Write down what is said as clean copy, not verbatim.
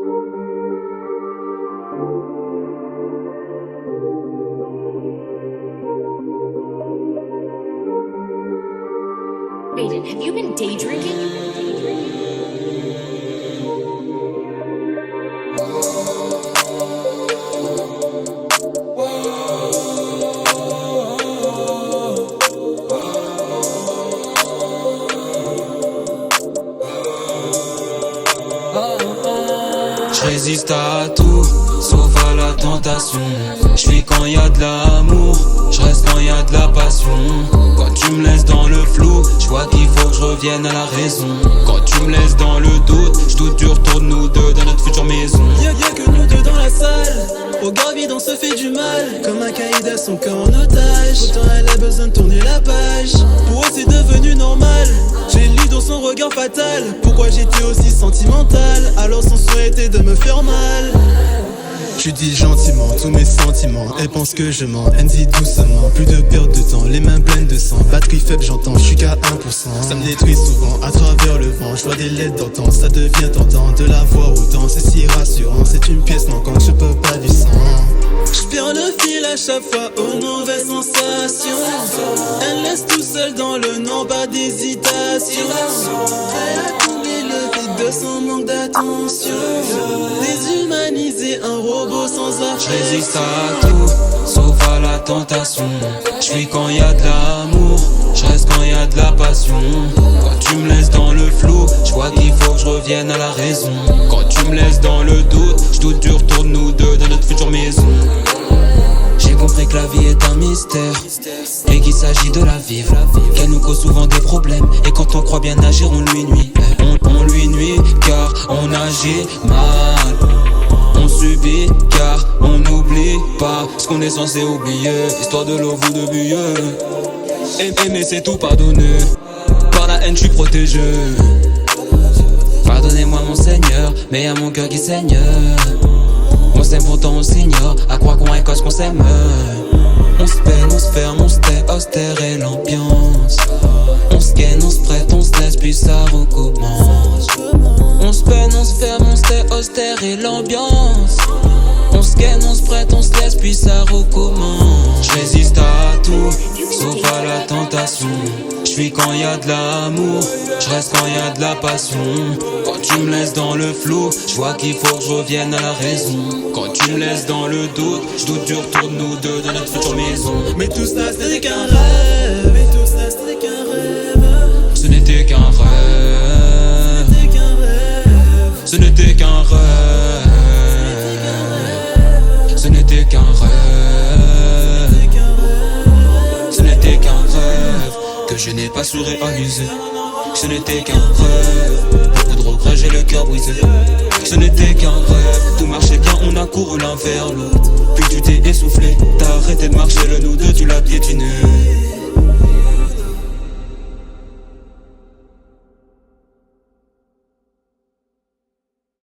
Aiden, have you been day drinking? J'résiste à tout, sauf à la tentation. J'fuis quand y a de l'amour, j'reste quand y a de la passion. Quand tu me laisses dans le flou, j'vois qu'il faut que je revienne à la raison. Quand tu me laisses dans le doute, j'doute du retour de nous deux dans notre future maison. Y'a que nous deux dans la salle. Regard vide, on se fait du mal. Comme un caïd à son cœur en otage. Pourtant elle a besoin de tourner la page. Pour eux c'est devenu normal. J'ai lu dans son regard fatal pourquoi j'étais aussi sentimental. Alors son souhait était de me faire mal. Je dis gentiment tous mes sentiments. Elle pense que je mens, elle me dit doucement. Plus de perte de temps, les mains pleines de sang. Batterie faible j'entends, je suis qu'à 1%. Ça me détruit souvent, à travers le vent. Je vois des lettres d'antan, ça devient tentant. De la voir autant, c'est si rassurant. C'est une pièce manquante, je peux pas du sang. Je perds le fil à chaque fois aux mauvaises sensations. Elle laisse tout seul dans le non, pas d'hésitation. Prêt à combler le vide de son manque d'attention. Déshumaniser un robot sans affection. J'résiste à tout, sauf à la tentation. J'fuis quand y a de l'amour, j'reste quand y a de la passion. Quand tu me laisses dans le flou, j'vois qu'il faut que je revienne à la raison. Quand tu me laisses dans le doute, j'doute du retour de nous deux dans notre future maison. J'ai compris que la vie est un mystère et qu'il s'agit de la vivre. Qu'elle nous cause souvent des problèmes et quand on croit bien agir, on lui nuit. On lui nuit car on agit mal. On subit car on n'oublie pas ce qu'on est censé oublier. Histoire de l'eau vous de billets. Aimer c'est tout pardonner. Par la haine je suis protégé. Pardonnez-moi mon Seigneur, mais y'a mon cœur qui saigne. On s'aime pourtant on s'ignore, à croire qu'on récolte ce qu'on s'aime. On se peine, on se ferme, on se tait, austère et l'ambiance. On se ken, on se prête, on se laisse, puis ça recommence. On se peine, on se ferme, on se tait, austère et l'ambiance. On se ken, on se prête, on se laisse, puis ça recommence. J'résiste à tout, sauf à la tentation. J'fuis quand y a de l'amour, j'reste quand y a de la passion. Quand tu me laisses dans le flou, j'vois qu'il faut que je revienne à la raison. Quand tu me laisses dans le doute, j'doute du retour de nous deux dans notre future maison. Mais tout ça c'était qu'un rêve. Mais tout ça c'était qu'un rêve. Ce n'était qu'un rêve. Ce n'était qu'un rêve. Ce n'était qu'un rêve. Ce n'était qu'un rêve que je n'ai pas su réaliser. Ce n'était qu'un rêve. Beaucoup de regrets, j'ai le cœur brisé. Ce n'était qu'un rêve. Tout marchait bien, on a couru l'un vers l'autre. Puis tu t'es essoufflé. T'as arrêté de marcher, le nous deux tu l'as piétiné.